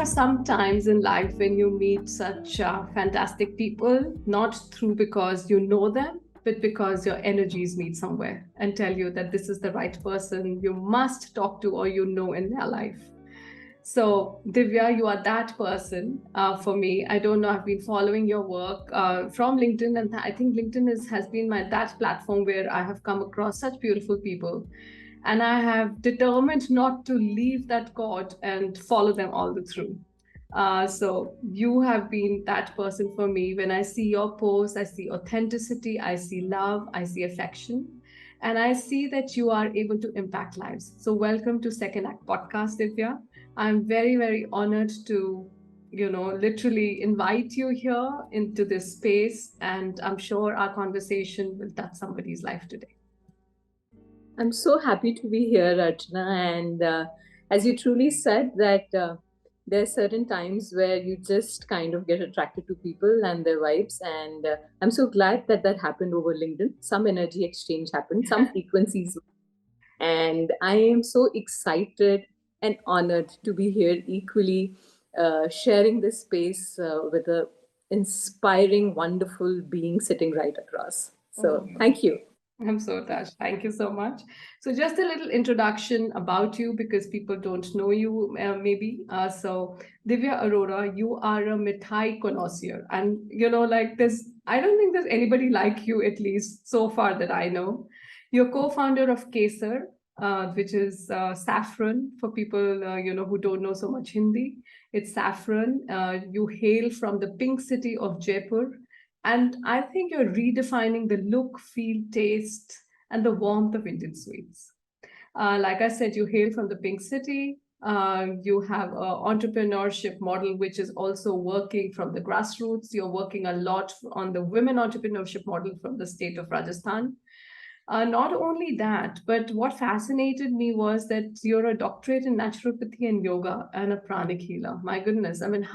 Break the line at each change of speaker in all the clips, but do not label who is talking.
some times in life when you meet such fantastic people, not through because you know them, but because your energies meet somewhere and tell you that this is the right person you must talk to or you know in their life. So, Divya, you are that person for me. I don't know, I've been following your work from LinkedIn, and I think LinkedIn has been that platform where I have come across such beautiful people. And I have determined not to leave that cord and follow them all the through. So you have been that person for me. When I see your posts, I see authenticity, I see love, I see affection, and I see that you are able to impact lives. So welcome to Second Act Podcast, Divya. I'm very, very honored to, literally invite you here into this space, and I'm sure our conversation will touch somebody's life today.
I'm so happy to be here, Archana. And as you truly said, that there are certain times where you just kind of get attracted to people and their vibes. And I'm so glad that that happened over LinkedIn. Some energy exchange happened, some frequencies. And I am so excited and honored to be here equally, sharing this space with a inspiring, wonderful being sitting right across. So thank you.
I'm so touched. Thank you so much. So, just a little introduction about you because people don't know you, maybe. So, Divya Arora, you are a Mithai Connoisseur. And, I don't think there's anybody like you, at least so far that I know. You're co founder of Kesar, which is saffron for people, who don't know so much Hindi. It's saffron. You hail from the pink city of Jaipur, and I think you're redefining the look, feel, taste, and the warmth of Indian sweets. Like I said, you hail from the Pink City. You have an entrepreneurship model, which is also working from the grassroots. You're working a lot on the women entrepreneurship model from the state of Rajasthan. Not only that, but what fascinated me was that you're a doctorate in naturopathy and yoga and a pranic healer. My goodness, I mean,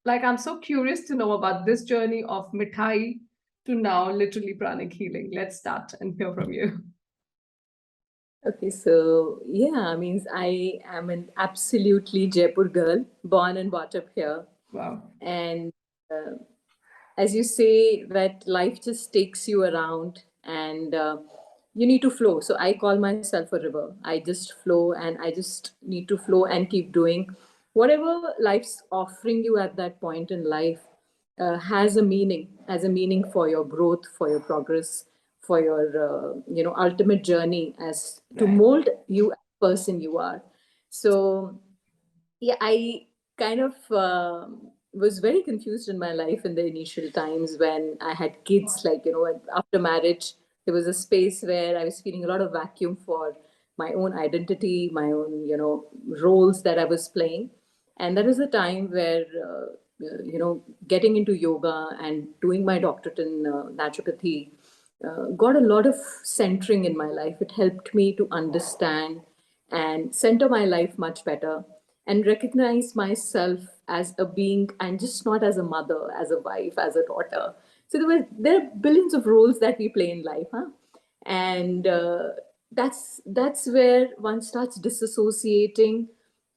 I'm so curious to know about this journey of Mithai to now literally pranic healing. Let's start and hear from you.
Okay, so yeah, means I am an absolutely Jaipur girl, born and brought up here.
Wow.
And uh, as you say, that life just takes you around and you need to flow. So I call myself a river. I just flow and I just need to flow and keep doing whatever life's offering you at that point in life. Has a meaning for your growth, for your progress, for your ultimate journey as to
Right.
mold you as the person you are. So yeah, I kind of was very confused in my life in the initial times when I had kids. Like, after marriage, there was a space where I was feeling a lot of vacuum for my own identity, my own, roles that I was playing. And that was the time where, getting into yoga and doing my doctorate in naturopathy got a lot of centering in my life. It helped me to understand and center my life much better and recognize myself as a being and just not as a mother, as a wife, as a daughter. So there are billions of roles that we play in life, huh? And that's where one starts disassociating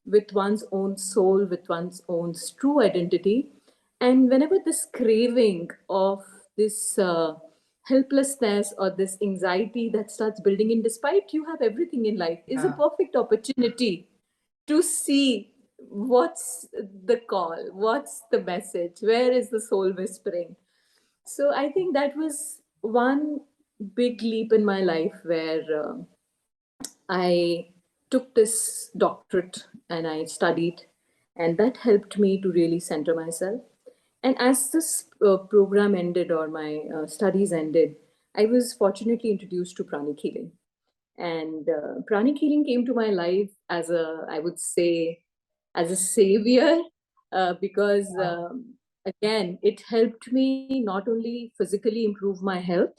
with one's own soul, with one's own true identity. And whenever this craving of this helplessness or this anxiety that starts building in, despite you have everything in life, is a perfect opportunity to see what's the call, what's the message, where is the soul whispering. So I think that was one big leap in my life where I took this doctorate and I studied, and that helped me to really center myself. And as this program ended or my studies ended, I was fortunately introduced to pranic healing. And pranic healing came to my life as a, I would say, as a savior, because again, it helped me not only physically improve my health,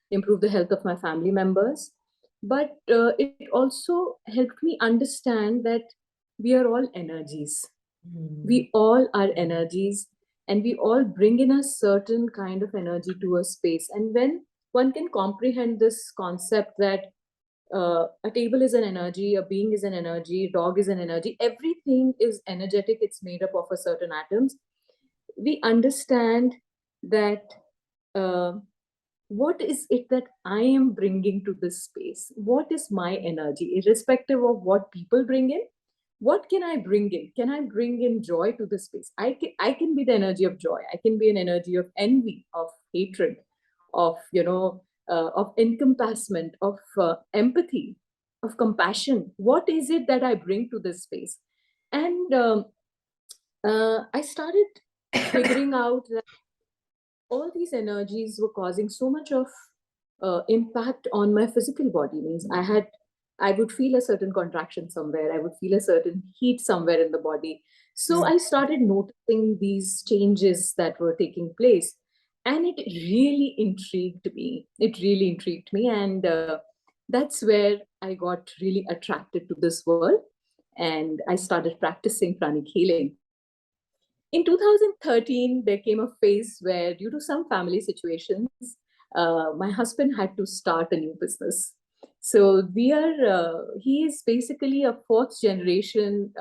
improve the health of my family members, but it also helped me understand that we are all energies. We all are energies, and we all bring in a certain kind of energy to a space. And when one can comprehend this concept that a table is an energy, a being is an energy, dog is an energy. Everything is energetic. It's made up of a certain atoms. We understand that uh, what is it that I am bringing to this space? What is my energy, irrespective of what people bring in? What can I bring in? Can I bring in joy to this space? I can be the energy of joy. I can be an energy of envy, of hatred, of of encompassment, of empathy, of compassion. What is it that I bring to this space? And I started figuring out that all these energies were causing so much of impact on my physical body. Means I would feel a certain contraction somewhere, I would feel a certain heat somewhere in the body. So I started noticing these changes that were taking place, and it really intrigued me. And that's where I got really attracted to this world, and I started practicing pranic healing. In 2013, there came a phase where, due to some family situations, my husband had to start a new business. So he is basically a fourth generation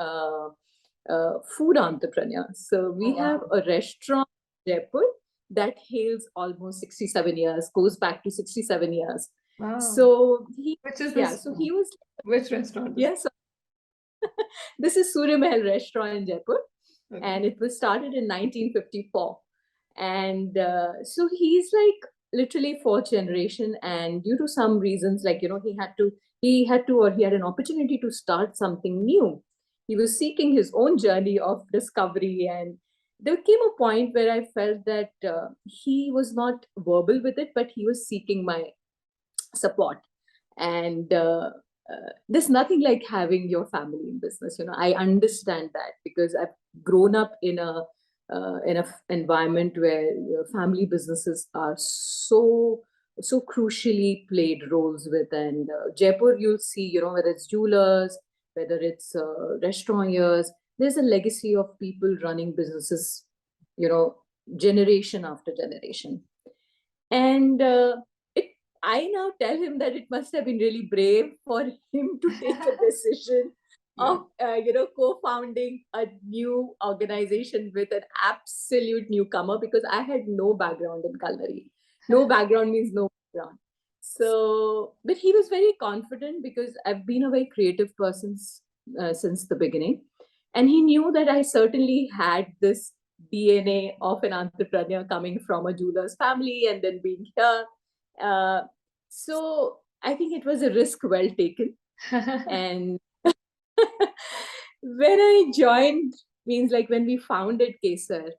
food entrepreneur. So we have a restaurant in Jaipur that hails almost 67 years, goes back to 67 years.
Wow.
So
Which is
yeah,
this?
so he was,
Which restaurant?
yes, this is Surya Mahal restaurant in Jaipur.
Okay.
And it was started in 1954. And so he's like literally fourth generation. And due to some reasons, like, he had an opportunity to start something new. He was seeking his own journey of discovery. And there came a point where I felt that he was not verbal with it, but he was seeking my support. And there's nothing like having your family in business. I understand that because I've grown up in a environment where family businesses are so crucially played roles with. And Jaipur, you'll see, whether it's jewelers, whether it's restaurants, there's a legacy of people running businesses, generation after generation. And I now tell him that it must have been really brave for him to take a decision of co-founding a new organization with an absolute newcomer, because I had no background in culinary. No background means no background. So, but he was very confident because I've been a very creative person since the beginning, and he knew that I certainly had this DNA of an entrepreneur coming from a jeweler's family and then being here. So I think it was a risk well taken. And when I joined, means like when we founded Kesar,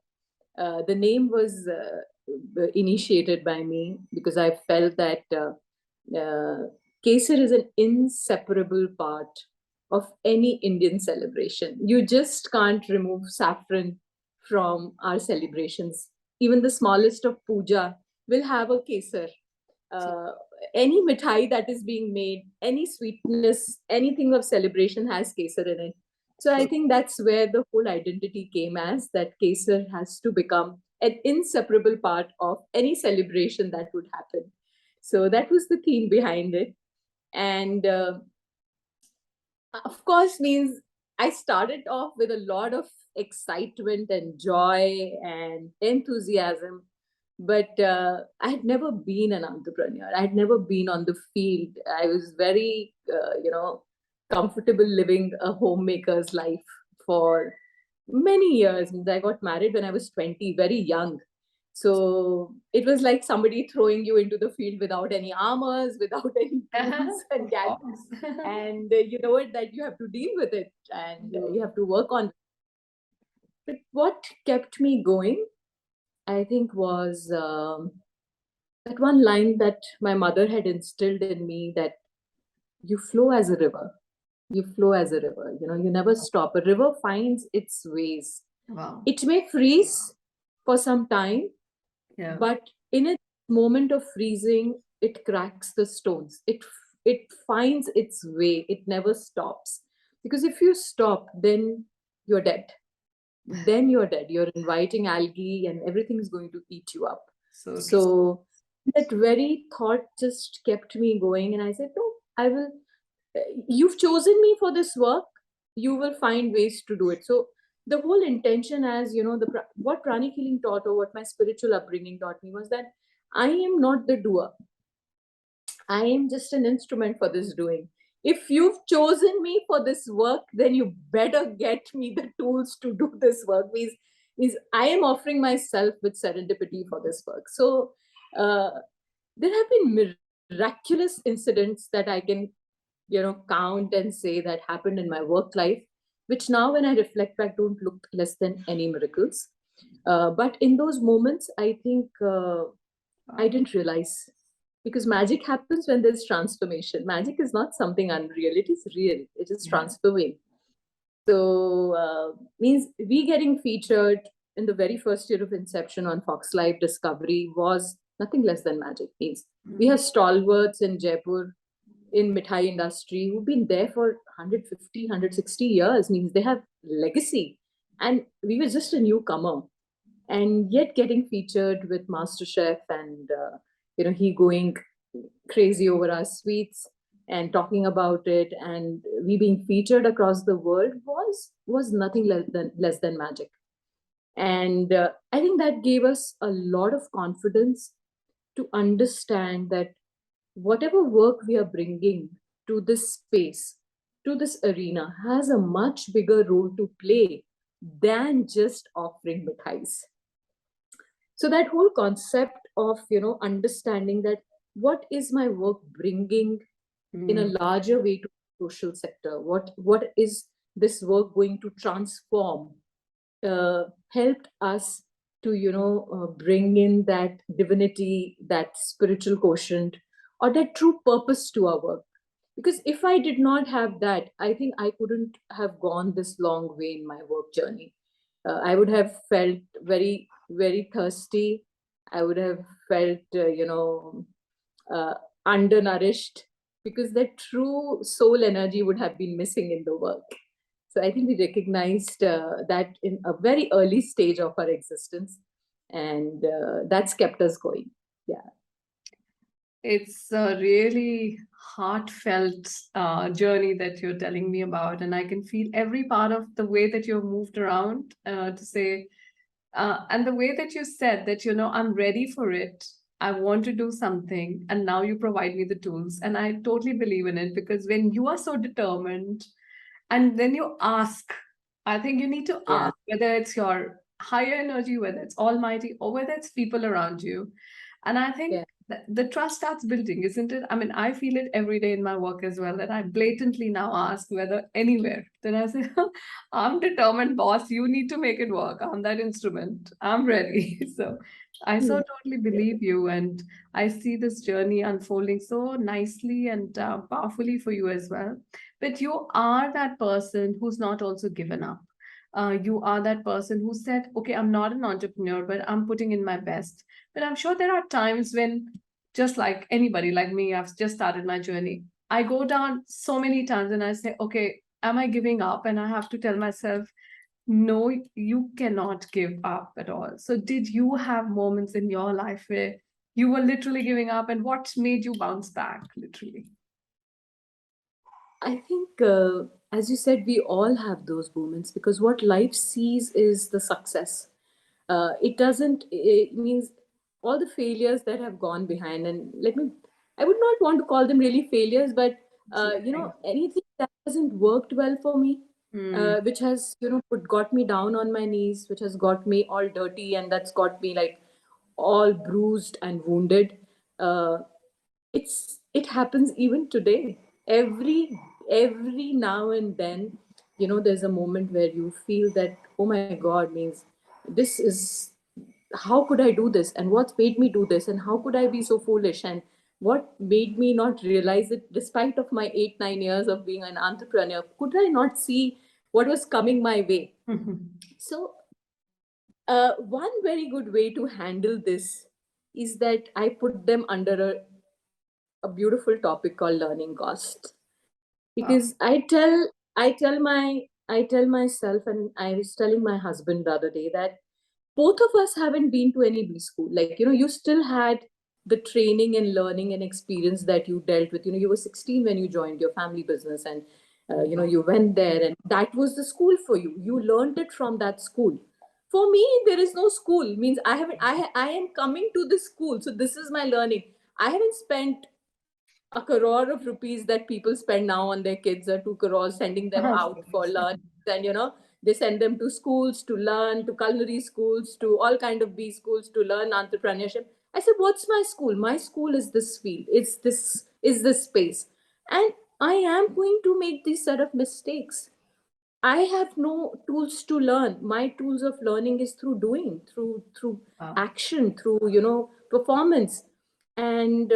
the name was initiated by me because I felt that Kesar is an inseparable part of any Indian celebration. You just can't remove saffron from our celebrations. Even the smallest of puja will have a Kesar. Any mithai that is being made, any sweetness, anything of celebration has Kesar in it. So I think that's where the whole identity came, as that Kesar has to become an inseparable part of any celebration that would happen. So that was the theme behind it. And of course, means I started off with a lot of excitement and joy and enthusiasm. But I had never been an entrepreneur. I had never been on the field. I was very, comfortable living a homemaker's life for many years. I got married when I was 20, very young. So it was like somebody throwing you into the field without any armors, without any tools and gadgets. And you know it, that you have to deal with it and you have to work on it. But what kept me going, I think, was that one line that my mother had instilled in me, that you flow as a river. You flow as a river. You never stop. A river finds its ways.
Wow.
It may freeze for some time, but in a moment of freezing, it cracks the stones. It finds its way. It never stops. Because if you stop, then you're dead. Then you're dead. You're inviting algae and everything is going to eat you up. So that very thought just kept me going. And I said, no, I will, you've chosen me for this work, you will find ways to do it. So the whole intention, as you know, what pranic healing taught, or what my spiritual upbringing taught me, was that I am not the doer. I am just an instrument for this doing. If you've chosen me for this work, then you better get me the tools to do this work. Means I am offering myself with serendipity for this work. So uh, there have been miraculous incidents that I can, count and say that happened in my work life, which now when I reflect back don't look less than any miracles. But in those moments, I think I didn't realize, because magic happens when there's transformation. Magic is not something unreal, it is real, it is transforming. So means we getting featured in the very first year of inception on Fox Live Discovery was nothing less than magic. Means we have stalwarts in Jaipur in Mithai industry who've been there for 150, 160 years. Means they have legacy, and we were just a newcomer, and yet getting featured with MasterChef, and he going crazy over our sweets and talking about it, and we being featured across the world was nothing less than magic. And I think that gave us a lot of confidence to understand that whatever work we are bringing to this space, to this arena, has a much bigger role to play than just offering mithais. So that whole concept of understanding that what is my work bringing in a larger way to the social sector, what is this work going to transform, helped us to bring in that divinity, that spiritual quotient, or that true purpose to our work. Because if I did not have that, I think I couldn't have gone this long way in my work journey. I would have felt very, very thirsty. I would have felt uh, undernourished, because that true soul energy would have been missing in the work. So I think we recognized that in a very early stage of our existence, and that's kept us going. Yeah.
It's a really heartfelt journey that you're telling me about, and I can feel every part of the way that you've moved around to say, and the way that you said that, I'm ready for it. I want to do something, and now you provide me the tools. And I totally believe in it, because when you are so determined and then you ask, I think you need to
Yeah.
ask whether it's your higher energy, whether it's almighty, or whether it's people around you. And I think
Yeah.
the trust starts building, isn't it? I mean, I feel it every day in my work as well, that I blatantly now ask whether anywhere. Then I say, I'm determined, boss. You need to make it work. I'm that instrument. I'm ready. So I so totally believe you. And I see this journey unfolding so nicely and powerfully for you as well. But you are that person who's not also given up. You are that person who said, okay, I'm not an entrepreneur, but I'm putting in my best. But I'm sure there are times when, just like anybody like me, I've just started my journey. I go down so many times and I say, okay, am I giving up? And I have to tell myself, no, you cannot give up at all. So, did you have moments in your life where you were literally giving up, and what made you bounce back, literally?
I think, as you said, we all have those moments, because what life sees is the success. It doesn't, it means all the failures that have gone behind. And I would not want to call them really failures, but, anything that hasn't worked well for me,
Hmm.
which has, got me down on my knees, which has got me all dirty, and that's got me like all bruised and wounded. Uh, it happens even today. Every now and then, there's a moment where you feel that, oh my god, means this is, how could I do this, and what's made me do this, and how could I be so foolish, and what made me not realize it, despite of my 8 9 years of being an entrepreneur, could I not see what was coming my way? So one very good way to handle this is that I put them under a beautiful topic called learning costs.
Wow.
Because I tell myself, and I was telling my husband the other day, that both of us haven't been to any B school. Like, you still had the training and learning and experience that you dealt with. You were 16 when you joined your family business, and you went there, and that was the school for you. You learned it from that school. For me, there is no school. Means I haven't. I am coming to this school, so this is my learning. I haven't spent a crore of rupees that people spend now on their kids, or 2 crores, sending them out for learn. And they send them to schools to learn, to culinary schools, to all kind of B schools to learn entrepreneurship. I said, what's my school? My school is this field. It's this is this space. And I am going to make these set of mistakes. I have no tools to learn. My tools of learning is through doing, through
Wow.
action, through performance. And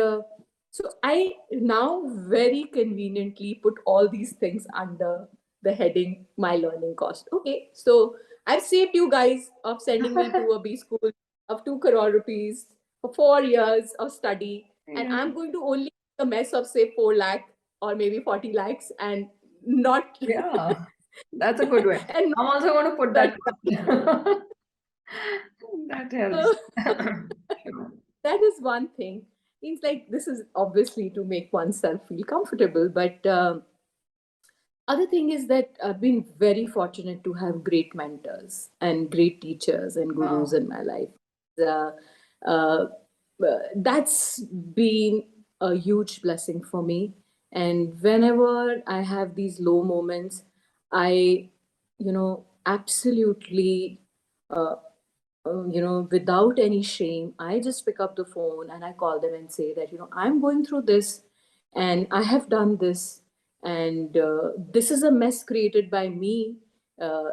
so I now very conveniently put all these things under the heading my learning cost. Okay, so I've saved you guys of sending me to a B school of 2 crore rupees for 4 years of study, and
Yeah.
I'm going to only make a mess of say 4 lakh or maybe 40 lakhs and not
Yeah. That's a good way.
and
I'm also going to put
not
that. That helps. Sure.
that is one thing. Means like this is obviously to make oneself feel comfortable, but other thing is that I've been very fortunate to have great mentors and great teachers and gurus
Wow.
in my life. Uh, uh, that's been a huge blessing for me. And whenever I have these low moments, I, absolutely without any shame, I just pick up the phone and I call them and say that, I'm going through this and I have done this. And this is a mess created by me,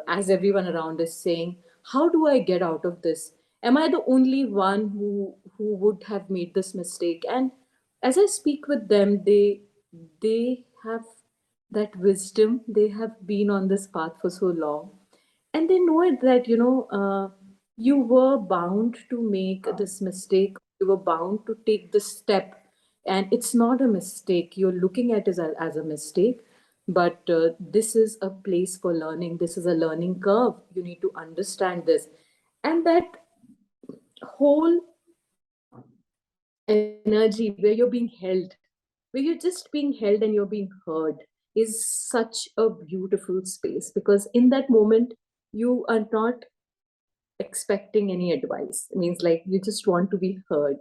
as everyone around is saying. How do I get out of this? Am I the only one who would have made this mistake? And as I speak with them, they have that wisdom. They have been on this path for so long, and they know it that you were bound to make this mistake, you were bound to take this step, and it's not a mistake you're looking at as a mistake, but this is a place for learning, this is a learning curve, you need to understand this. And that whole energy where you're being held, where you're just being held and you're being heard, is such a beautiful space, because in that moment you are not expecting any advice. It means like you just want to be heard.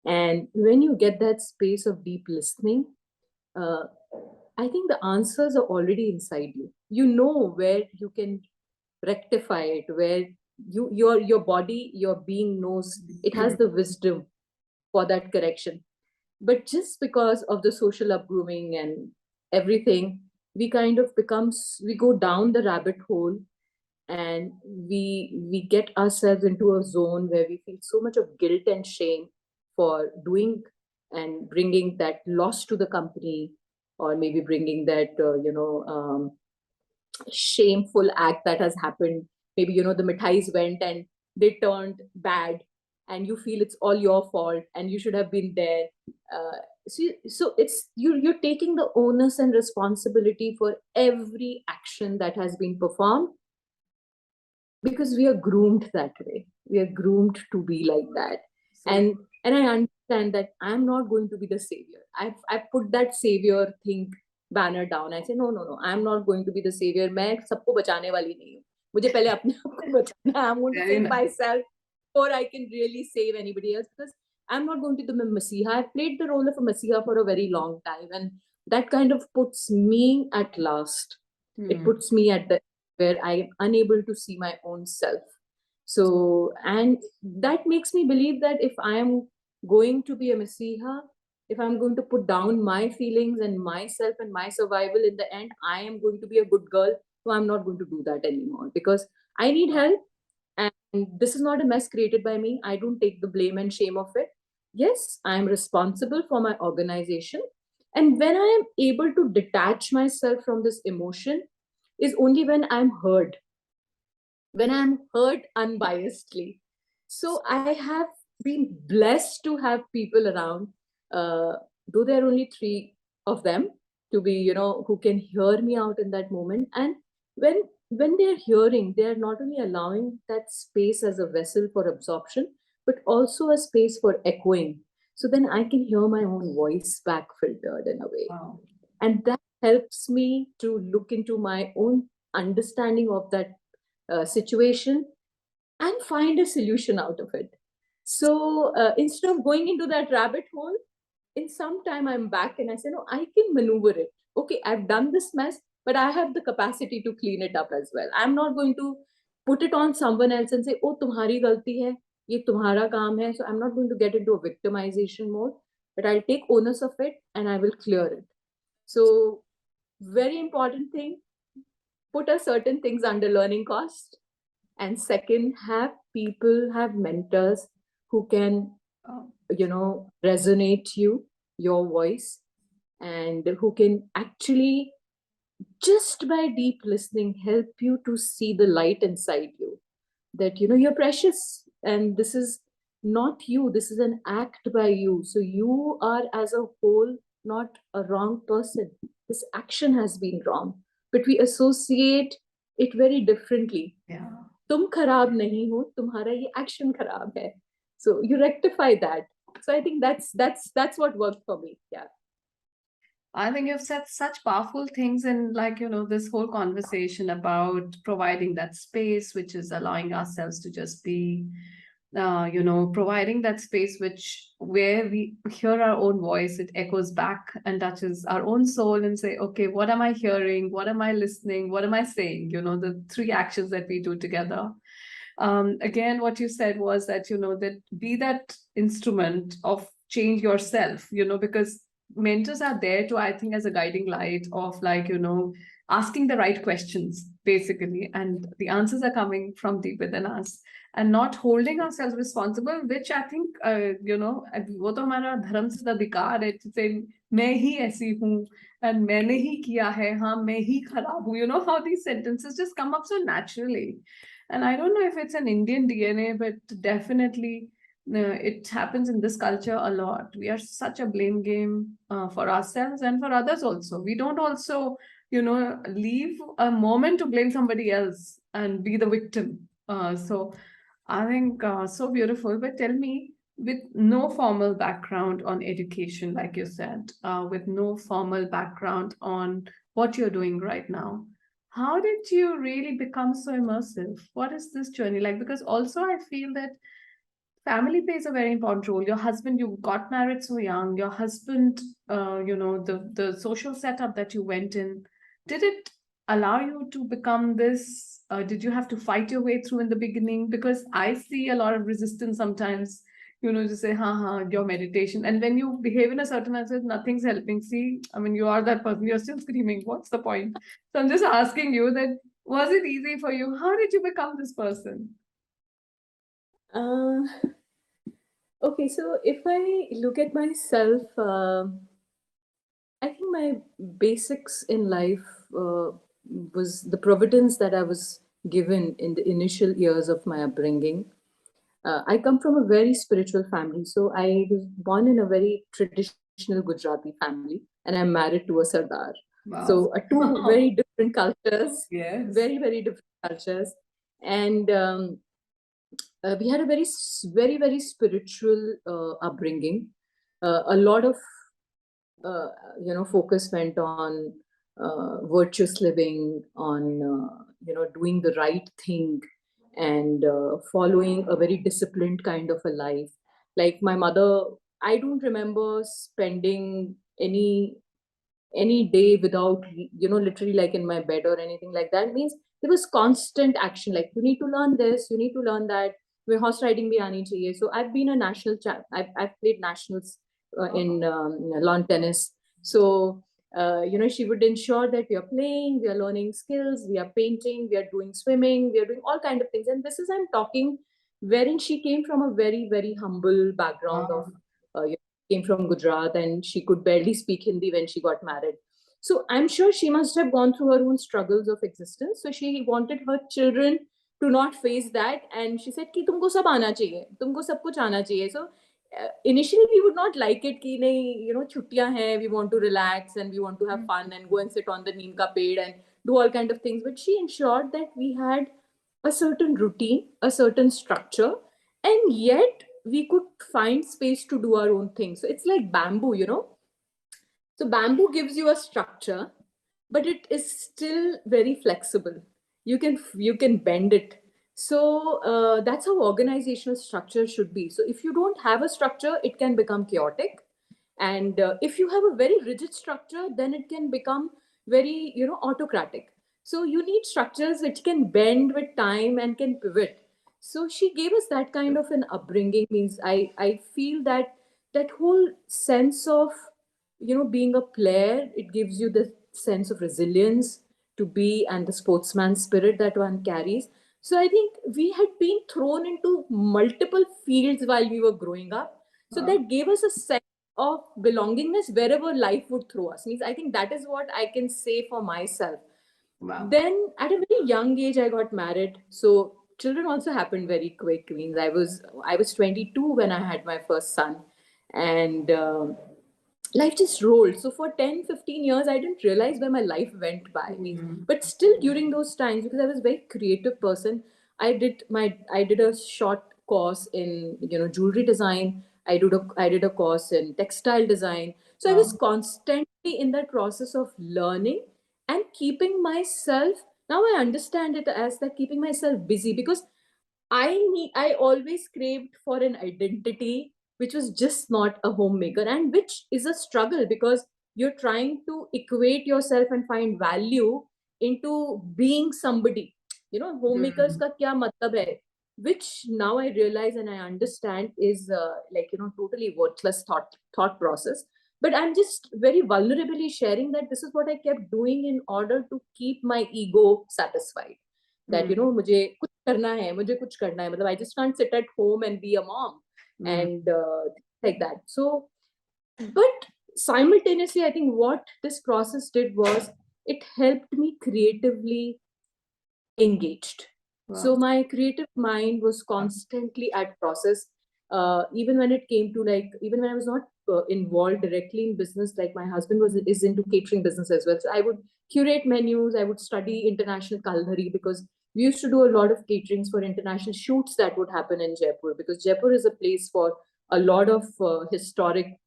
And when you get that space of deep listening, uh, I think the answers are already inside you. You know where you can rectify it, where your body, your being knows it has the wisdom for that correction. But just because of the social upgrooming and everything, we kind of we go down the rabbit hole, and we get ourselves into a zone where we feel so much of guilt and shame for doing and bringing that loss to the company, or maybe bringing that shameful act that has happened. Maybe the mithais went and they turned bad, and you feel it's all your fault and you should have been there. So it's you're taking the onus and responsibility for every action that has been performed, because we are groomed that way, we are groomed to be like that.
So
And I understand that I'm not going to be the savior. I put that savior thing banner down. I say, no, I'm not going to be the savior. मैं सबको बचाने वाली नहीं हूँ. मुझे पहले अपने आप को बचाना है. I'm going to
very
save
nice.
myself before I can really save anybody else, because I'm not going to be the messiah. I've played the role of a messiah for a very long time, and that kind of puts me at last. It
Hmm.
puts me at the where I am unable to see my own self. So, and that makes me believe that if I am going to be a messiah, if I'm going to put down my feelings and myself and my survival, in the end, I am going to be a good girl. So I'm not going to do that anymore, because I need help. And this is not a mess created by me. I don't take the blame and shame of it. Yes, I am responsible for my organization. And when I am able to detach myself from this emotion, is only when I'm heard, when I'm heard unbiasedly. So I have been blessed to have people around, uh, though there are only three of them, to be, who can hear me out in that moment. And when they're hearing, they're not only allowing that space as a vessel for absorption, but also a space for echoing. So then I can hear my own voice back filtered in a way.
Wow.
And that helps me to look into my own understanding of that situation and find a solution out of it. So instead of going into that rabbit hole, in some time I'm back and I say, no, I can maneuver it. Okay, I've done this mess, but I have the capacity to clean it up as well. I'm not going to put it on someone else and say, oh, tumhari galti hai, ye tumhara kaam hai. So I'm not going to get into a victimization mode, but I'll take onus of it and I will clear it. So very important thing, put a certain things under learning cost. And second, have mentors who can, resonate your voice, and who can actually, just by deep listening, help you to see the light inside you, that you're precious and this is not you, this is an act by you. So you are as a whole not a wrong person. This action has been wrong, but we associate it very differently.
Yeah.
तुम खराब नहीं हो, तुम्हारा ये action खराब है. So you rectify that. So I think that's what worked for me. Yeah.
I think you've said such powerful things in, like, this whole conversation about providing that space, which is allowing ourselves to just be, providing that space where we hear our own voice, it echoes back and touches our own soul and say, okay, what am I hearing? What am I listening? What am I saying? The three actions that we do together. Again, what you said was that, that be that instrument of change yourself, because mentors are there to, I think, as a guiding light of, like, asking the right questions, basically, and the answers are coming from deep within us, and not holding ourselves responsible, which I think, वो तो हमारा धर्म से अधिकार है to say मैं ही ऐसी हूँ and मैंने ही किया है, हाँ मैं ही खराब हूँ. How these sentences just come up so naturally. And I don't know if it's an Indian DNA, but definitely it happens in this culture a lot. We are such a blame game for ourselves and for others also. We don't also, leave a moment to blame somebody else and be the victim. So I think so beautiful. But tell me, with no formal background on education, like you said, with no formal background on what you're doing right now, how did you really become so immersive? What is this journey like? Because also I feel that family plays a very important role. Your husband, you got married so young. Your husband, the social setup that you went in, did it allow you to become this? Did you have to fight your way through in the beginning? Because I see a lot of resistance sometimes, to say, your meditation. And when you behave in a certain way, nothing's helping. See, I mean, you are that person, you're still screaming. What's the point? So I'm just asking you that, was it easy for you? How did you become this person?
Uh, okay, so if I look at myself, I think my basics in life was the providence that I was given in the initial years of my upbringing. I come from a very spiritual family. So I was born in a very traditional Gujarati family, and I'm married to a Sardar.
Wow.
So two very different cultures,
Yes.
very, very different cultures. And we had a very, very spiritual upbringing. A lot of focus went on virtuous living, on doing the right thing, and following a very disciplined kind of a life. Like my mother, I don't remember spending any day without literally like in my bed or anything like that. Means there was constant action, like you need to learn this, you need to learn that. Where horse riding bhi aani chahiye. So I've been a national I've played nationals in lawn tennis. So she would ensure that we are playing, we are learning skills, we are painting, we are doing swimming, we are doing all kind of things. And this is, I'm talking, wherein she came from a very, very humble background of came from Gujarat, and she could barely speak Hindi when she got married. So I'm sure she must have gone through her own struggles of existence. So she wanted her children to not face that, and she said कि तुमको सब आना चाहिए, तुमको सब कुछ आना चाहिए. So initially we would not like it कि नहीं, छुट्टियां हैं, we want to relax and we want to have fun and go and sit on the neem ka ped and do all kind of things. But she ensured that we had a certain routine, a certain structure, and yet we could find space to do our own thing. So it's like bamboo, so bamboo gives you a structure, but it is still very flexible. You can bend it. So that's how organizational structure should be. So if you don't have a structure, it can become chaotic, and if you have a very rigid structure, then it can become very autocratic. So you need structures which can bend with time and can pivot. So she gave us that kind of an upbringing. Means I feel that that whole sense of being a player, it gives you the sense of resilience to be, and the sportsman spirit that one carries. So I think we had been thrown into multiple fields while we were growing up, so
Wow.
that gave us a sense of belongingness wherever life would throw us. Means I think that is what I can say for myself.
Wow.
Then at a very young age I got married, so children also happened very quick. Means I was 22 when I had my first son, and life just rolled. So for 10, 15 years, I didn't realize where my life went by. Means,
Mm.
but still during those times, because I was a very creative person, I did a short course in jewelry design. I did a course in textile design. So I was
Wow.
constantly in that process of learning and keeping myself. Now I understand it as that, keeping myself busy, because I always craved for an identity which was just not a homemaker, and which is a struggle, because you're trying to equate yourself and find value into being somebody. Homemakers
Mm.
ka kya matlab hai, which now I realize and I understand is totally worthless thought process. But I'm just very vulnerably sharing that this is what I kept doing in order to keep my ego satisfied, that
Mm.
मुझे कुछ करना है, मुझे कुछ करना है, मतलब I just can't sit at home and be a mom,
Mm.
and like that. So but simultaneously, I think what this process did was, it helped me creatively engaged. So
Wow.
my creative mind was constantly at process. Even when it came to, like, even when I was not involved directly in business, like my husband is into catering business as well. So I would curate menus, I would study international culinary, because we used to do a lot of caterings for international shoots that would happen in Jaipur, because Jaipur is a place for a lot of historic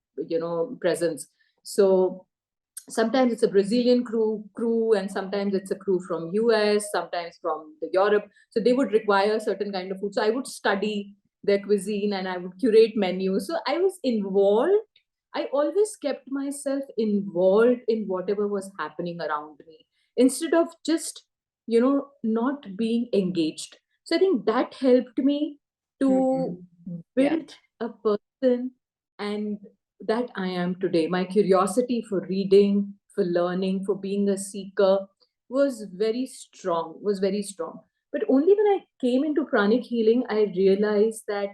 presence. So sometimes it's a Brazilian crew, and sometimes it's a crew from US, sometimes from the Europe. So they would require certain kind of food. So I would study their cuisine and I would curate menus. So I was involved. I always kept myself involved in whatever was happening around me, instead of just, not being engaged. So I think that helped me to
Mm. Yeah.
build a person, and that I am today. My curiosity for reading, for learning, for being a seeker was very strong. But only when I came into pranic healing, I realized that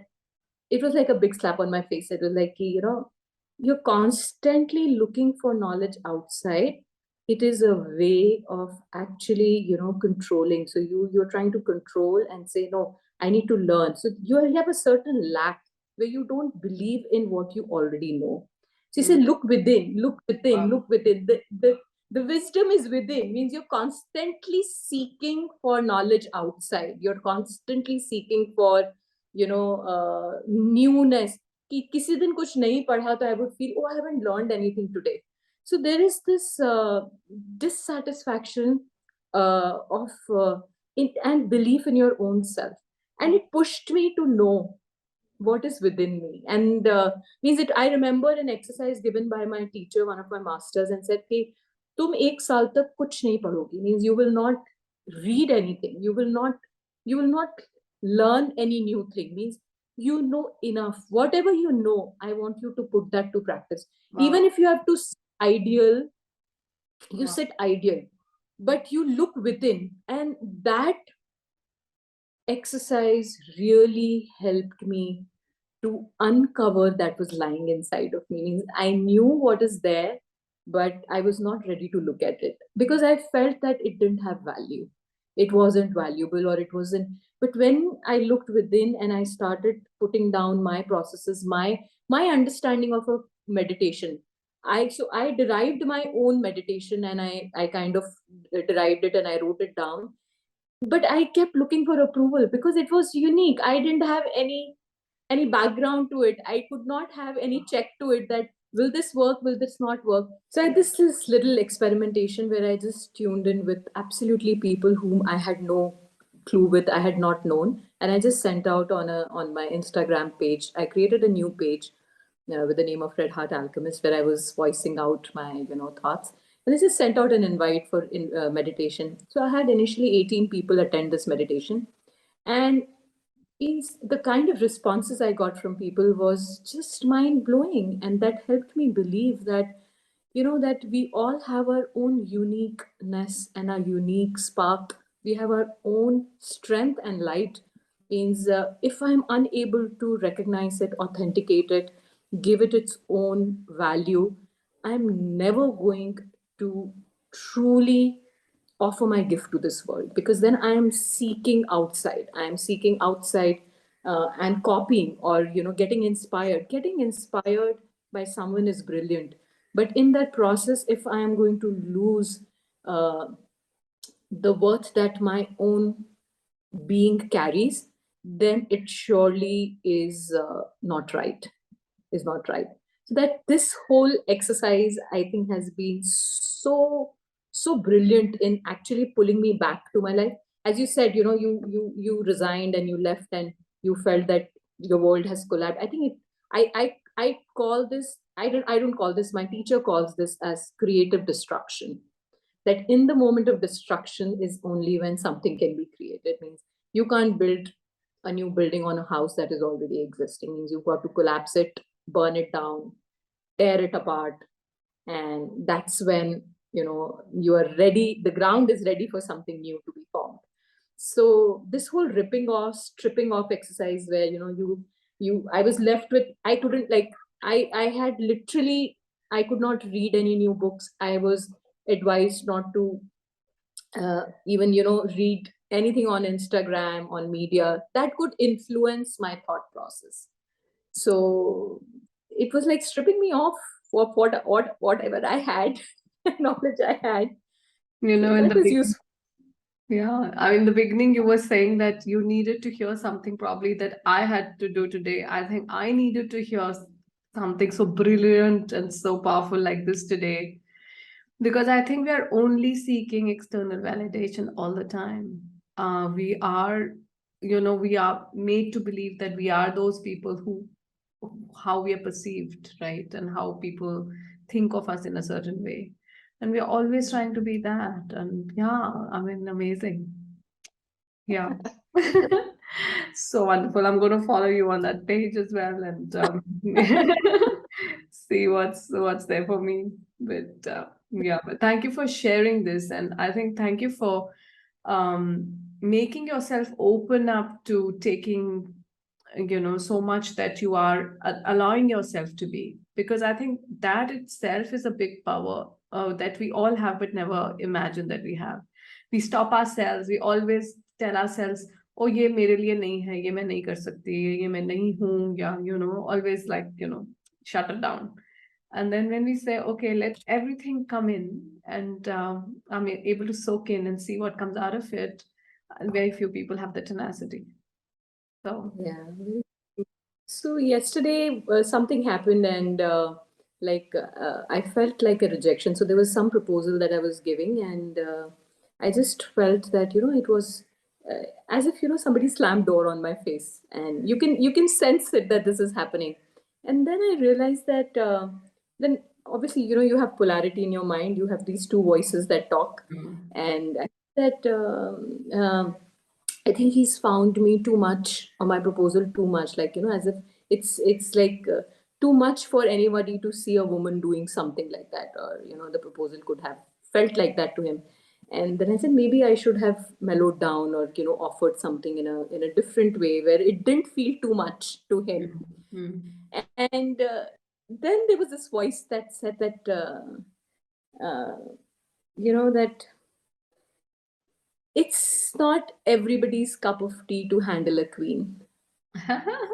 it was like a big slap on my face. It was like, you're constantly looking for knowledge outside. It is a way of actually, controlling. So you're trying to control and say, no, I need to learn. So you have a certain lack where you don't believe in what you already know. So you say,
Mm.
look within, look within,
Wow.
look within. The wisdom is within, means you're constantly seeking for knowledge outside. You're constantly seeking for newness. कि किसी दिन कुछ नहीं पढ़ा तो I would feel, oh, I haven't learned anything today. So there is this dissatisfaction of and belief in your own self, and it pushed me to know what is within me. And means it, I remember an exercise given by my teacher, one of my masters, and said कि तुम एक साल तक कुछ नहीं पढ़ोगी. Means you will not read anything, you will not learn any new thing. Means you know enough. Whatever you know, I want you to put that to practice.
Wow.
Even if you have to ideal, you
Wow.
sit ideal, but you look within. And that exercise really helped me to uncover that was lying inside of me. Means I knew what is there, but I was not ready to look at it, because I felt that it didn't have value. It wasn't valuable, or it wasn't. But when I looked within and I started putting down my processes, my understanding of a meditation, I derived my own meditation, and I kind of derived it and I wrote it down. But I kept looking for approval because it was unique. I didn't have any. any background to it. I could not have any check to it that will this work, will this not work. So I had this little experimentation where I just tuned in with absolutely people whom I had no clue with, I had not known, and I just sent out on my Instagram page. I created a new page with the name of Red Heart Alchemist, where I was voicing out my thoughts. And I just sent out an invite for meditation. So I had initially 18 people attend this meditation, and the kind of responses I got from people was just mind blowing, and that helped me believe that that we all have our own uniqueness and our unique spark. We have our own strength and light. Means if I'm unable to recognize it, authenticate it, give it its own value, I'm never going to truly offer my gift to this world, because then I am seeking outside. I am seeking outside and copying, or getting inspired by someone is brilliant, but in that process, if I am going to lose uh, the worth that my own being carries, then it surely is not right. So that this whole exercise, I think, has been so brilliant in actually pulling me back to my life. As you said, you resigned and you left, and you felt that your world has collapsed. I think I call this, I don't call this, my teacher calls this as creative destruction. That in the moment of destruction is only when something can be created. Means you can't build a new building on a house that is already existing. Means you've got to collapse it, burn it down, tear it apart, and that's when you are ready, the ground is ready for something new to be formed. So this whole ripping off, stripping off exercise, where I was left with, I couldn't, like, I had literally, I could not read any new books. I was advised not to even read anything on Instagram, on media that could influence my thought process. So it was like stripping me off of whatever I had, knowledge I had.
You
So
know, in
that
the
was
beginning,
useful.
yeah, I mean, in the beginning, you were saying that you needed to hear something probably that I had to do today. I think I needed to hear something so brilliant and so powerful like this today, because I think we are only seeking external validation all the time. We are, we are made to believe that we are those people who, how we are perceived, right? And how people think of us in a certain way. And we're always trying to be that. And yeah, I mean, amazing. Yeah. So wonderful. I'm going to follow you on that page as well, and see what's there for me. But yeah, but thank you for sharing this, and I think thank you for making yourself open up to taking so much that you are allowing yourself to be, because I think that itself is a big power that we all have but never imagine that we have. We stop ourselves, we always tell ourselves, oh ये मेरे लिए नहीं है, ये मैं नहीं कर सकती, ये मैं नहीं हूँ, या always like shut it down. And then when we say, okay, let everything come in, and I'm able to soak in and see what comes out of it, very few people have the tenacity. So
Yeah. So yesterday, something happened, and I felt like a rejection. So there was some proposal that I was giving, and I just felt that it was as if somebody slammed door on my face, and you can sense it that this is happening. And then I realized that then obviously you have polarity in your mind. You have these two voices that talk, and I that. I think he's found me too much, or my proposal too much, like as if it's like too much for anybody to see a woman doing something like that, or the proposal could have felt like that to him. And then I said maybe I should have mellowed down, or offered something in a different way where it didn't feel too much to him. And then there was this voice that said that that it's not everybody's cup of tea to handle a queen.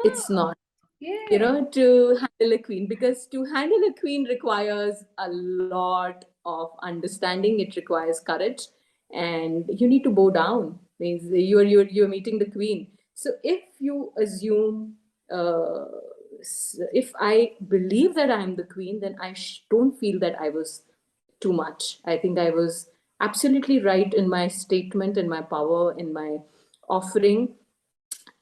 It's not,
yeah.
to handle a queen, because to handle a queen requires a lot of understanding. It requires courage, and you need to bow down. Means you're meeting the queen. So if you assume uh, if I believe that I'm the queen, then I don't feel that I was too much. I think I was absolutely right in my statement, in my power, in my offering.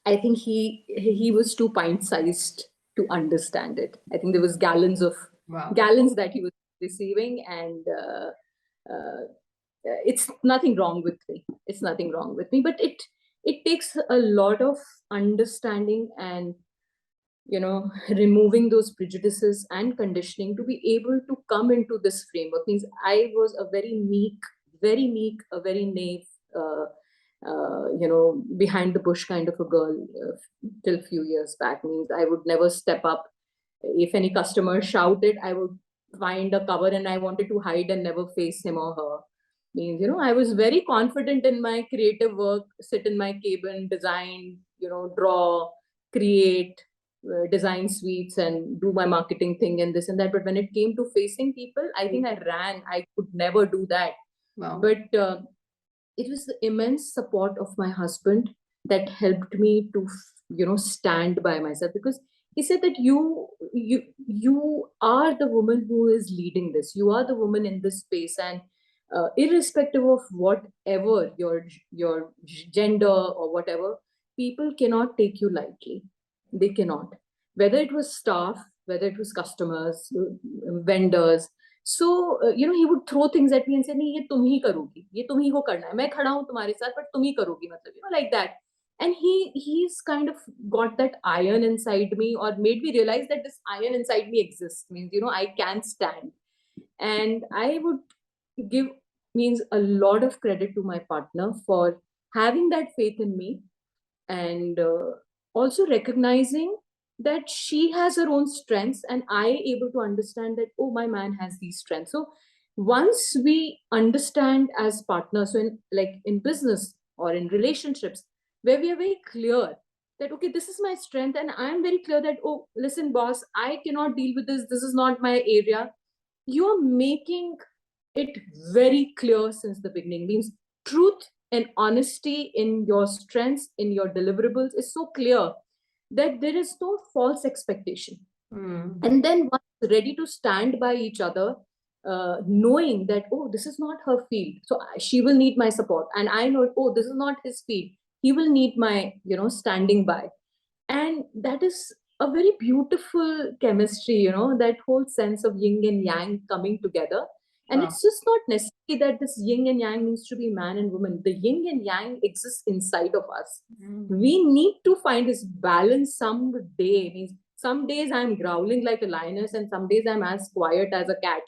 I think he was too pint sized to understand it. I think there was
Wow.
gallons that he was receiving, and it's nothing wrong with me. It's nothing wrong with me, but it takes a lot of understanding and removing those prejudices and conditioning to be able to come into this framework. Means I was a very meek, a very naive, behind the bush kind of a girl till few years back. Means I would never step up. If any customer shouted, I would find a cover and I wanted to hide and never face him or her. Means I was very confident in my creative work, sit in my cabin, design, draw, create, design suites and do my marketing thing and this and that. But when it came to facing people, I think I ran. I could never do that.
Wow.
But it was the immense support of my husband that helped me to stand by myself, because he said that you are the woman who is leading this. You are the woman in this space, and irrespective of whatever your gender or whatever, people cannot take you lightly. They cannot. Whether it was staff, whether it was customers, vendors. So he would throw things at me and say, "नहीं, ये तुम ही करोगी, ये तुम ही को करना है, मैं खड़ा हूँ तुम्हारे साथ, but तुम ही करोगी," मतलब like that. And he's kind of got that iron inside me, or made me realize that this iron inside me exists. Means I can stand. And I would give means a lot of credit to my partner for having that faith in me, and also recognizing that she has her own strengths and I able to understand that, oh, my man has these strengths. So once we understand as partners, so in business or in relationships, where we are very clear that, okay, this is my strength, and I am very clear that, oh, listen, boss, I cannot deal with this is not my area. You're making it very clear since the beginning. Means truth and honesty in your strengths, in your deliverables is so clear that there is no false expectation. And then once ready to stand by each other, knowing that, oh, this is not her field, so she will need my support, and I know, oh, this is not his field, he will need my standing by. And that is a very beautiful chemistry, that whole sense of yin and yang coming together. And
Wow.
it's just not necessary that this yin and yang needs to be man and woman. The yin and yang exists inside of us. We need to find this balance someday. Means some days I'm growling like a lioness, and some days I'm as quiet as a cat.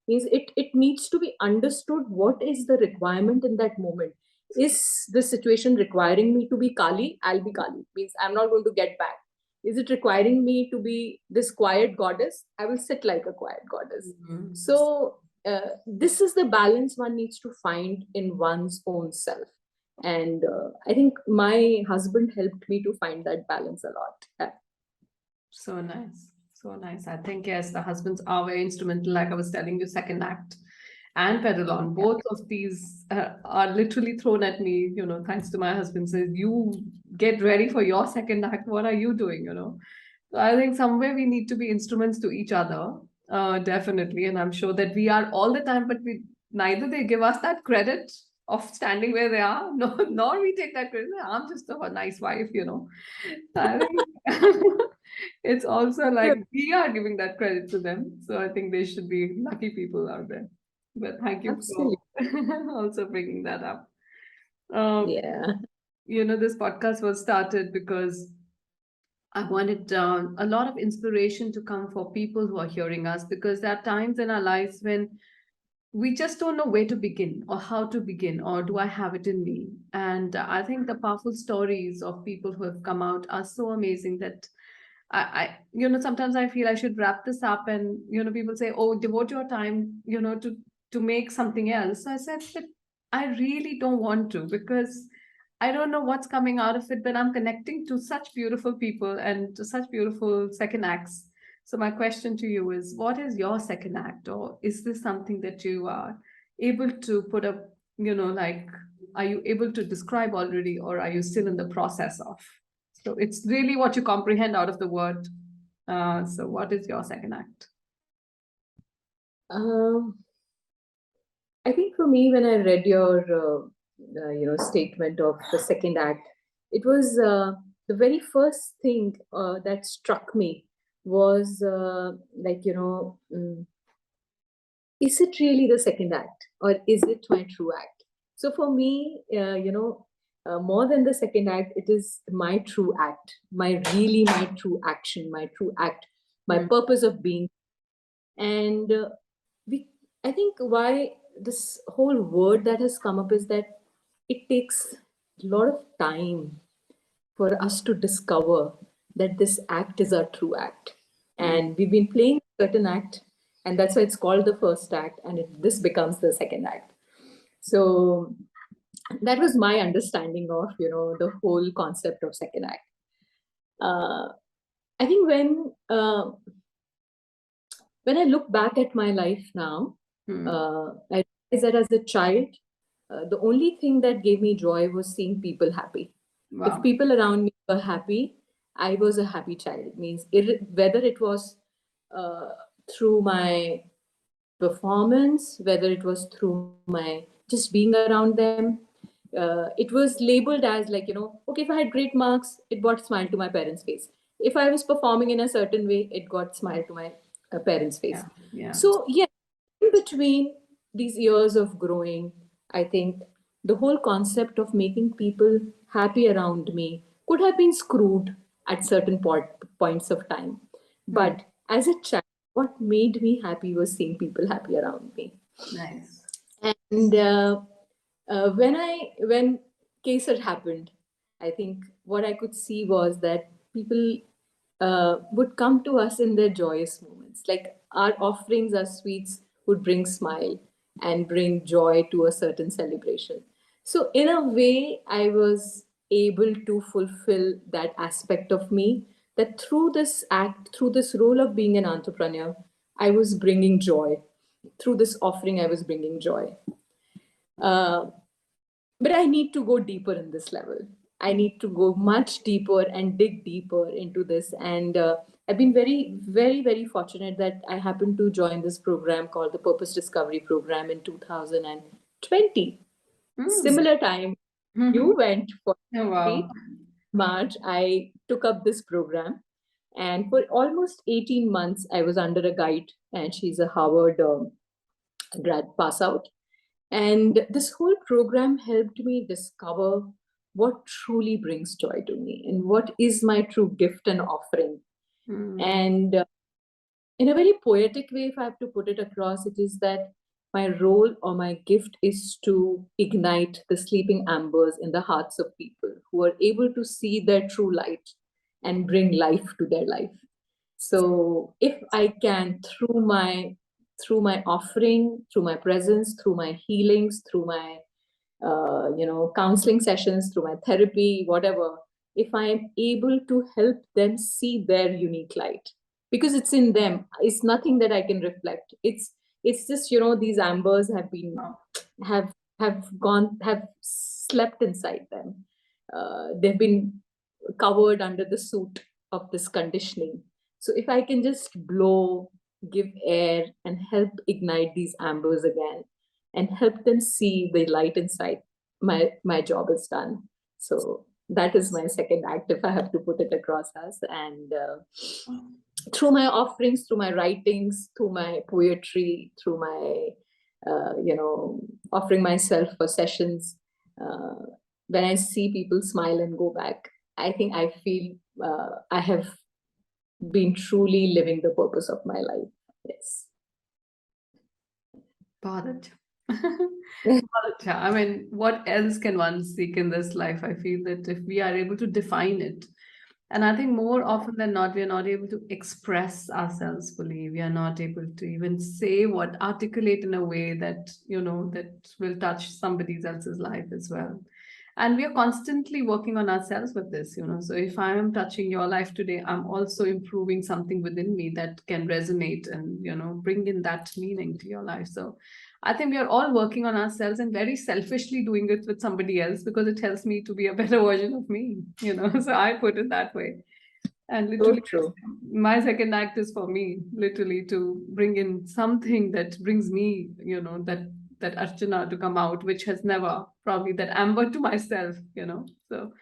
Means it needs to be understood what is the requirement in that moment. Is the situation requiring me to be Kali? I'll be Kali. Means I'm not going to get back. Is it requiring me to be this quiet goddess? I will sit like a quiet goddess. So this is the balance one needs to find in one's own self. And I think my husband helped me to find that balance a lot.
So nice. So nice. I think, yes, the husbands are very instrumental. Like I was telling you, Second Act and Pedal On, both of these are literally thrown at me, thanks to my husband. Says, you get ready for your second act. What are you doing, So I think somewhere we need to be instruments to each other, definitely. And I'm sure that we are all the time, but neither they give us that credit of standing where they are, nor we take that credit. I'm just a nice wife, So I think it's also like we are giving that credit to them. So I think they should be lucky people out there. But thank you
Absolutely.
for also bringing that up. Um,
Yeah.
this podcast was started because I wanted a lot of inspiration to come for people who are hearing us, because there are times in our lives when we just don't know where to begin or how to begin, or do I have it in me? And I think the powerful stories of people who have come out are so amazing that sometimes I feel I should wrap this up, and people say, oh, devote your time to make something else. So I said that I really don't want to, because I don't know what's coming out of it, but I'm connecting to such beautiful people and to such beautiful second acts. So my question to you is, what is your second act? Or is this something that you are able to put up, like, are you able to describe already, or are you still in the process of? So it's really what you comprehend out of the word. So what is your second act?
Um, I think for me, when I read your statement of the second act, it was the very first thing that struck me was is it really the second act, or is it my true act? So for me, more than the second act, it is my true act, my true action, my true act, my
Hmm.
purpose of being. And we I think why this whole word that has come up is that it takes a lot of time for us to discover that this act is our true act.
Hmm.
And we've been playing a certain act, and that's why it's called the first act, and this becomes the second act. So that was my understanding of the whole concept of second act. uh, I think when I look back at my life now,
Hmm.
I realize that as a child, the only thing that gave me joy was seeing people happy. If
Wow.
people around me were happy, I was a happy child. Means whether it was uh, through my performance, whether it was through my just being around them, it was labeled as like, okay, if I had great marks, it brought a smile to my parents' face. If I was performing in a certain way, it got smile to my parents' face.
Yeah. Yeah.
So, yeah, in between these years of growing, I think the whole concept of making people happy around me could have been screwed at certain points of time.
Hmm.
But as a child, what made me happy was seeing people happy around me.
Nice.
And when Kesar happened, I think what I could see was that people would come to us in their joyous moments. Like our offerings, our sweets would bring smile and bring joy to a certain celebration. So in a way, I was able to fulfill that aspect of me, that through this act, through this role of being an entrepreneur, I was bringing joy. Through this offering, I was bringing joy. Uh, but I need to go deeper in this level. I need to go much deeper and dig deeper into this. And I've been very, very, very fortunate that I happened to join this program called the Purpose Discovery Program in 2020.
Hmm.
Similar time you
Mhm.
went for
Oh, wow.
March, I took up this program. And for almost 18 months, I was under a guide, and she's a Harvard grad pass out. And this whole program helped me discover what truly brings joy to me and what is my true gift and offering.
Hmm.
And in a very poetic way, if I have to put it across, it is that my role or my gift is to ignite the sleeping embers in the hearts of people who are able to see their true light and bring life to their life. So if I can, through my offering, through my presence, through my healings, through my counseling sessions, through my therapy, whatever, if I am able to help them see their unique light, because it's in them, it's nothing that I can reflect. It's just, these ambers
Wow.
have slept inside them. They've been covered under the suit of this conditioning. So if I can just blow, give air, and help ignite these ambers again, and help them see the light inside, my job is done. So that is my second act, if I have to put it across as. And through my offerings, through my writings, through my poetry, through my offering myself for sessions, uh, when I see people smile and go back, I think I feel I have been truly living the purpose of my life. Yes.
Bharat. Bharat, I mean, what else can one seek in this life? I feel that if we are able to define it, and I think more often than not, we are not able to express ourselves fully. We are not able to even say what, articulate in a way that, that will touch somebody else's life as well. And we are constantly working on ourselves with this, So if I am touching your life today, I'm also improving something within me that can resonate and, bring in that meaning to your life. So I think we are all working on ourselves and very selfishly doing it with somebody else because it helps me to be a better version of me, you know. So I put it that way. And
So
literally,
true.
my second act is for me, literally, to bring in something that brings me, you know, that Archana to come out, which has never probably that amber to myself, you know. So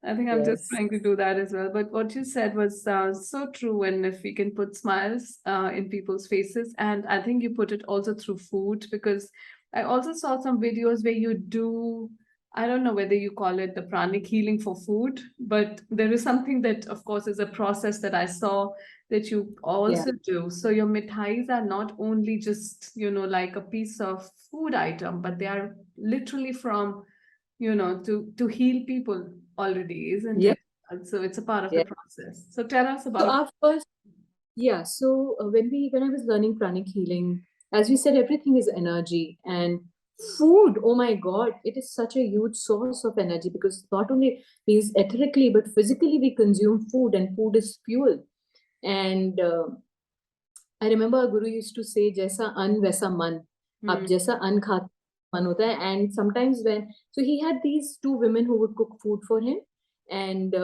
I think I'm just
Yes.
trying to do that as well. But what you said was so true. And if we can put smiles in people's faces, and I think you put it also through food, because I also saw some videos where you do, I don't know whether you call it the pranic healing for food, but there is something that, of course, is a process that I saw that you
Yeah.
also do. So your mithais are not only just, you know, like a piece of food item, but they are literally from, you know, to heal people already, isn't
Yeah.
it? And so it's a part of the
Yeah.
process. So tell us
So
about.
our first, yeah. So when I was learning pranic healing, as we said, everything is energy, and food. Oh my God, it is such a huge source of energy, because not only means ethically but physically we consume food, and food is fuel. And I remember our guru used to say, "Jaisa an vaisa man." आप
Hmm.
जैसा अन्न खाते मन होता है. And sometimes when, so he had these two women who would cook food for him, and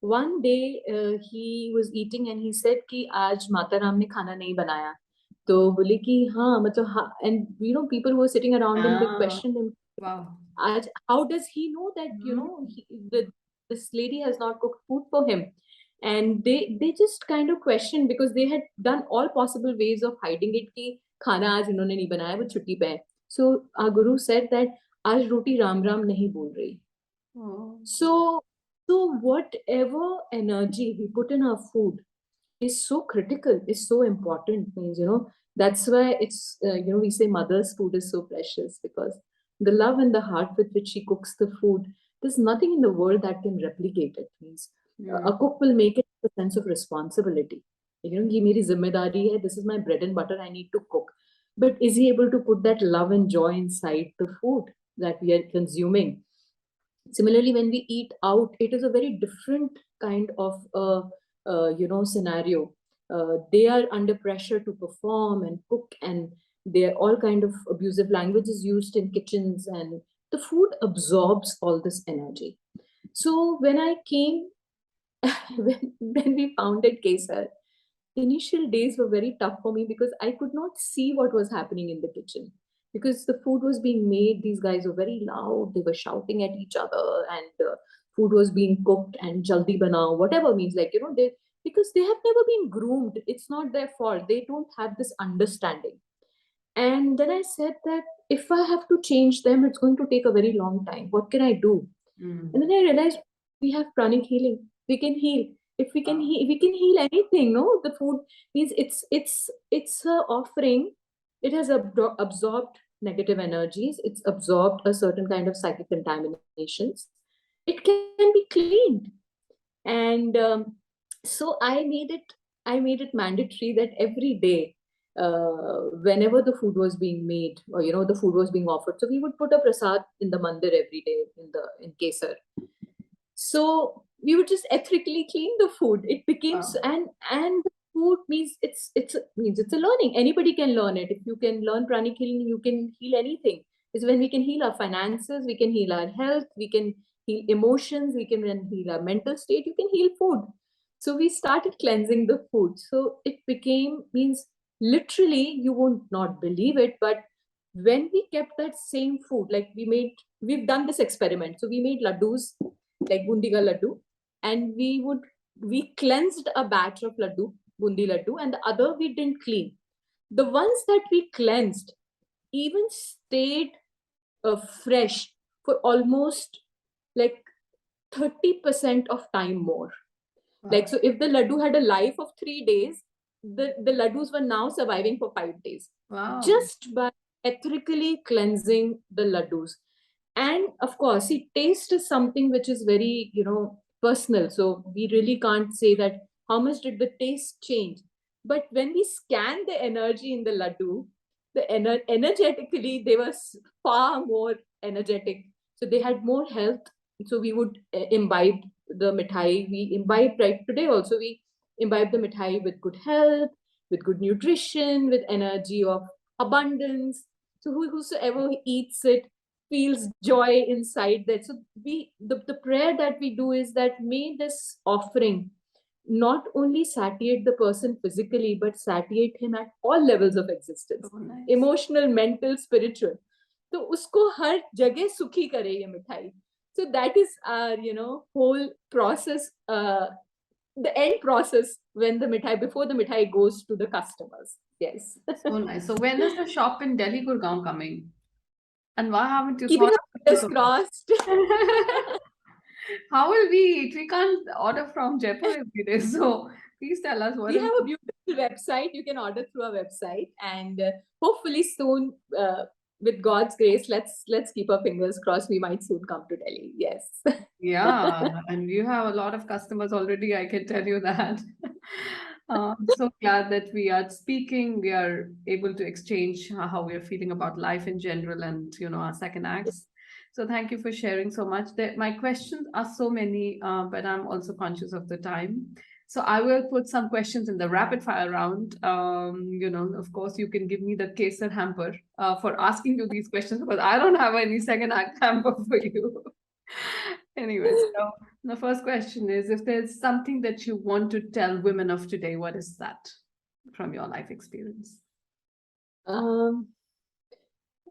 one day he was eating and he said कि आज माता राम ने खाना नहीं बनाया. तो बोले कि हाँ मतलब हाँ, and you know people who were sitting around him, they
Ah,
questioned him,
wow.
आज how does he know that, you
Hmm.
know, this lady has not cooked food for him. And they just kind of questioned, because they had done all possible ways of hiding it कि खाना आज इन्होंने नहीं बनाया, वो छुट्टी पे है. So our guru said that आज रोटी राम राम नहीं बोल रही.
Oh.
So whatever energy we put in our food is so critical, is so important. Means, you know, that's why it's, you know, we say mother's food is so precious, because the love and the heart with which she cooks the food, there's nothing in the world that can replicate it. Means
Hmm.
a cook will make it a sense of responsibility. You know, ye meri zimmedari hai, this is my bread and butter, I need to cook. But is he able to put that love and joy inside the food that we are consuming? Similarly, when we eat out, it is a very different kind of you know, scenario. They are under pressure to perform and cook, and there are all kind of abusive languages used in kitchens, and the food absorbs all this energy. So when I came, when we founded Kesar, initial days were very tough for me, because I could not see what was happening in the kitchen, because the food was being made. These guys were very loud. They were shouting at each other, and food was being cooked, and jaldi banao, whatever means, like, you know, they, because they have never been groomed. It's not their fault. They don't have this understanding. And then I said that if I have to change them, it's going to take a very long time. What can I do? And
Hmm.
then I realized we have pranic healing. We can heal. If we can
Wow.
heal, we can heal anything. No, the food means it's a offering. It has absorbed negative energies. It's absorbed a certain kind of psychic contaminations. It can be cleaned. And so I made it mandatory that every day, whenever the food was being made, or you know, the food was being offered, so we would put a prasad in the mandir every day in Kesar. So we would just ethically clean the food. It became
Wow.
and the food means it's a learning. Anybody can learn it. If you can learn pranic healing, you can heal anything. It's when we can heal our finances, we can heal our health, we can heal emotions, we can then heal our mental state, you can heal food. So we started cleansing the food. So it became means literally, you won't not believe it, but when we kept that same food, like we've done this experiment. So we made laddus, like bundi ka laddu, and we cleansed a batch of laddu, bundi laddu, and the other we didn't clean. The ones that we cleansed even stayed fresh for almost like 30% of time more. Like,
Wow.
so if the laddu had a life of 3 days, the laddus were now surviving for 5 days,
Wow.
just by ethically cleansing the laddus. And of course, see, taste is something which is very, you know, personal. So we really can't say that how much did the taste change. But when we scan the energy in the laddu, energetically they were far more energetic. So they had more health. So we would imbibe the mithai. We imbibe right today also. We imbibe the mithai with good health, with good nutrition, with energy of abundance. So whosoever eats it feels joy inside that. So the prayer that we do is that may this offering not only satiate the person physically, but satiate him at all levels of existence,
So nice.
emotional, mental, spiritual. तो उसको हर जगह सुखी करे ये मिठाई. So that is our, whole process, the end process when the mithai, before the mithai goes to the customers. Yes.
So nice. So when is the shop in Delhi, Gurgaon coming? And why haven't you
Keeping
thought
our fingers
of
crossed.
How will we eat? We can't order from Jaipur every day. So please tell us what
We
is
have a beautiful website. You can order through our website, and hopefully soon, with God's grace, let's keep our fingers crossed. We might soon come to Delhi. Yes.
Yeah, and you have a lot of customers already, I can tell you that. I'm so glad that we are speaking, we are able to exchange how we are feeling about life in general and, our second acts. So thank you for sharing so much. My questions are so many, but I'm also conscious of the time. So I will put some questions in the rapid fire round. Of course, you can give me the Kesar hamper for asking you these questions, but I don't have any second act hamper for you. Anyways, so the first question is, if there's something that you want to tell women of today, what is that from your life experience?
Um,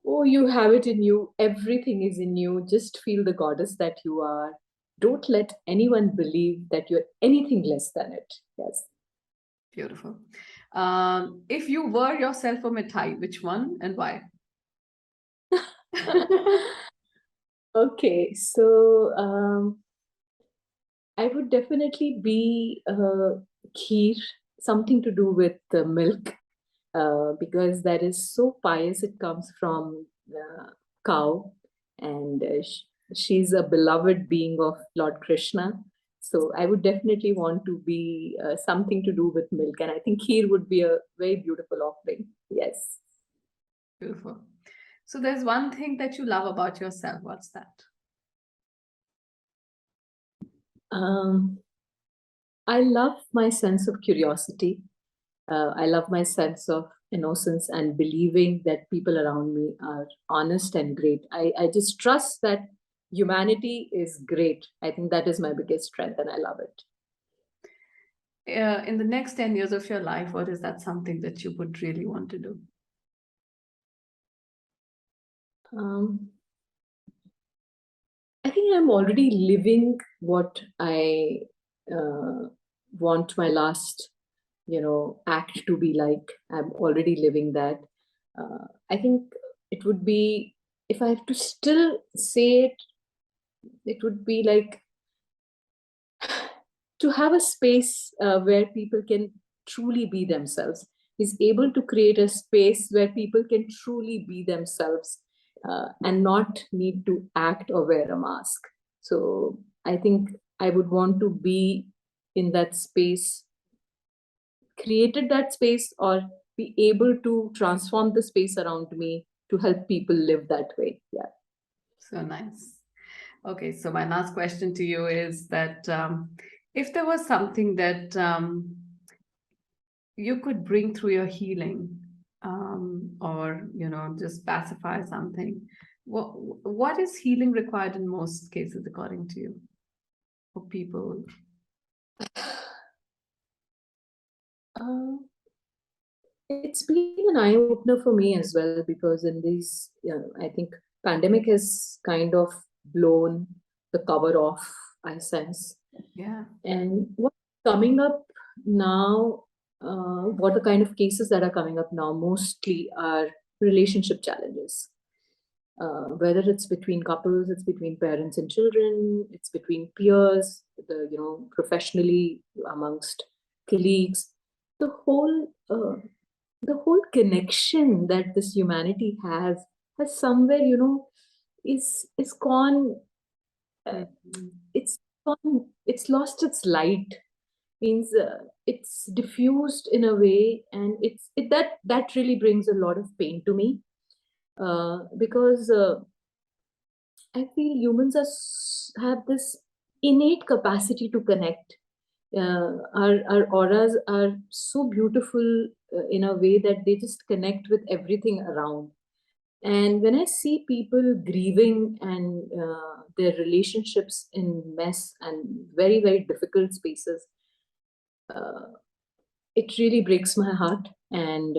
oh, you have it in you. Everything is in you. Just feel the goddess that you are. Don't let anyone believe that you're anything less than it. Yes.
Beautiful. If you were yourself a mithai, which one and why?
Okay, so I would definitely be kheer, something to do with milk, because that is so pious. It comes from cow, and she's a beloved being of Lord Krishna. So I would definitely want to be something to do with milk, and I think kheer would be a very beautiful offering. Yes.
Beautiful. So there's one thing that you love about yourself. What's that?
Um, I love my sense of curiosity. I love my sense of innocence and believing that people around me are honest and great. I just trust that humanity is great. I think that is my biggest strength, and I love it.
In the next 10 years of your life, what is that something that you would really want to do?
Um, I think I'm already living what I want my last, act to be like. I'm already living that. I think it would be, if I have to still say it, it would be like to have a space where people can truly be themselves. Is able to create a space where people can truly be themselves, and not need to act or wear a mask. So I think I would want to be in that space, created that space, or be able to transform the space around me to help people live that way. Yeah.
So nice. Okay, so my last question to you is that if there was something that you could bring through your healing, or just pacify something, what is healing required in most cases, according to you, for people?
Uh, it's been an eye opener for me as well, because in these, I think pandemic has kind of blown the cover off, I sense.
Yeah.
And what's coming up now, what the kind of cases that are coming up now mostly are relationship challenges. Whether it's between couples, it's between parents and children, it's between peers, professionally amongst colleagues. The whole connection that this humanity has somewhere, is gone.
Mhm.
It's gone. It's lost its light. Means it's diffused in a way, and that really brings a lot of pain to me, because I feel humans have this innate capacity to connect. Our auras are so beautiful in a way that they just connect with everything around. And when I see people grieving and their relationships in mess and very, very difficult spaces, uh, it really breaks my heart. And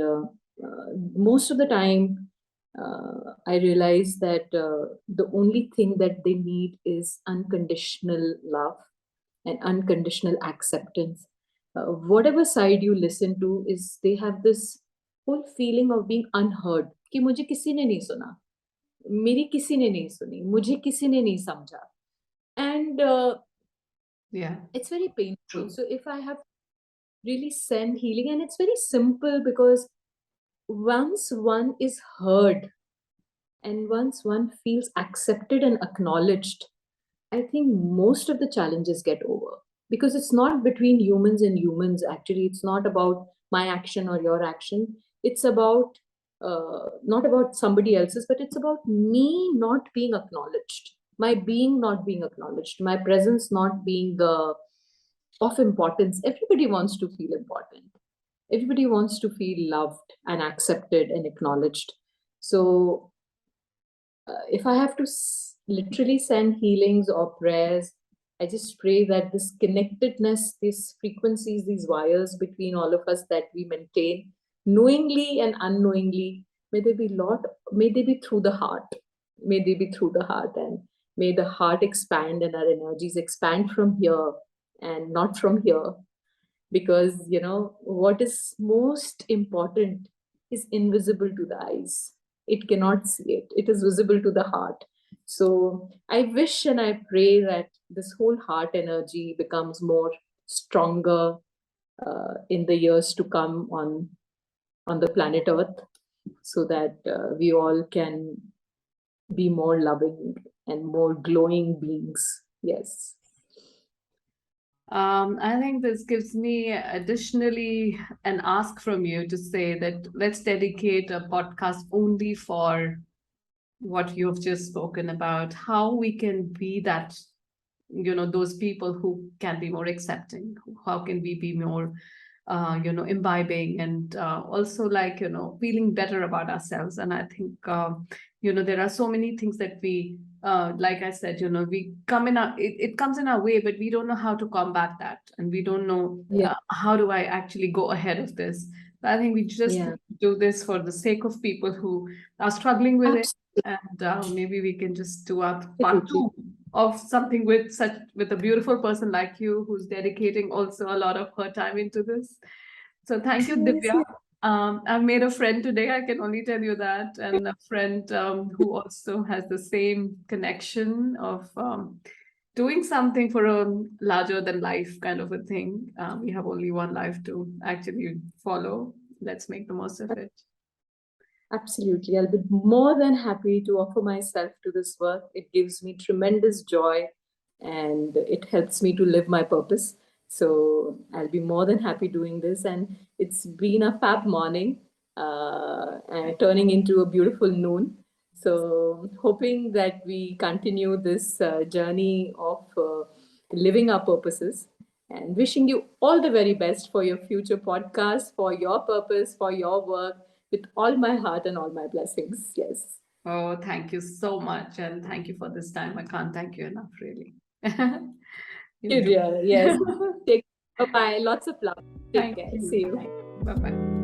most of the time, I realize that the only thing that they need is unconditional love and unconditional acceptance. Whatever side you listen to, is they have this whole feeling of being unheard. कि मुझे किसी ने नहीं सुना, मेरी किसी ने नहीं सुनी, मुझे किसी ने नहीं समझा. And
Yeah,
it's very painful.
true.
So if I have really send healing, and it's very simple, because once one is heard and once one feels accepted and acknowledged, I think most of the challenges get over, because it's not between humans and humans. Actually, it's not about my action or your action. It's about not about somebody else's, but it's about me not being acknowledged, my being not being acknowledged, my presence not being of importance. Everybody wants to feel important. Everybody wants to feel loved and accepted and acknowledged. So if I have to literally send healings or prayers, I just pray that this connectedness, these frequencies, these wires between all of us that we maintain, knowingly and unknowingly, may they be may they be through the heart. May they be through the heart, and may the heart expand and our energies expand from here and not from here. Because, what is most important is invisible to the eyes. It cannot see it. It is visible to the heart. So I wish and I pray that this whole heart energy becomes more stronger in the years to come on the planet Earth, so that we all can be more loving and more glowing beings. Yes.
I think this gives me additionally an ask from you to say that let's dedicate a podcast only for what you've just spoken about, how we can be that, those people who can be more accepting. How can we be more imbibing and also like, feeling better about ourselves. And I think, there are so many things that we, like I said, we come in it comes in our way, but we don't know how to combat that. And we don't know
Yeah.
how do I actually go ahead of this. So I think we just
Yeah.
do this for the sake of people who are struggling with it.
Absolutely.
And maybe we can just do a part two of something with a beautiful person like you, who's dedicating also a lot of her time into this. So thank you,
Yes,
Divya.
yes.
I've made a friend today, I can only tell you that, and a friend who also has the same connection of doing something for a larger than life kind of a thing. We have only one life to actually follow. Let's make the most of it.
Absolutely. I'll be more than happy to offer myself to this work. It gives me tremendous joy and it helps me to live my purpose. So I'll be more than happy doing this. And it's been a fab morning, and turning into a beautiful noon. So hoping that we continue this journey of living our purposes, and wishing you all the very best for your future podcast, for your purpose, for your work, with all my heart and all my blessings. Yes.
Oh, thank you so much. And thank you for this time. I can't thank you enough, really. You
You
do.
dear. Yes. Take Bye bye. Lots of love. Take
Thank
care.
you.
See you.
Bye bye.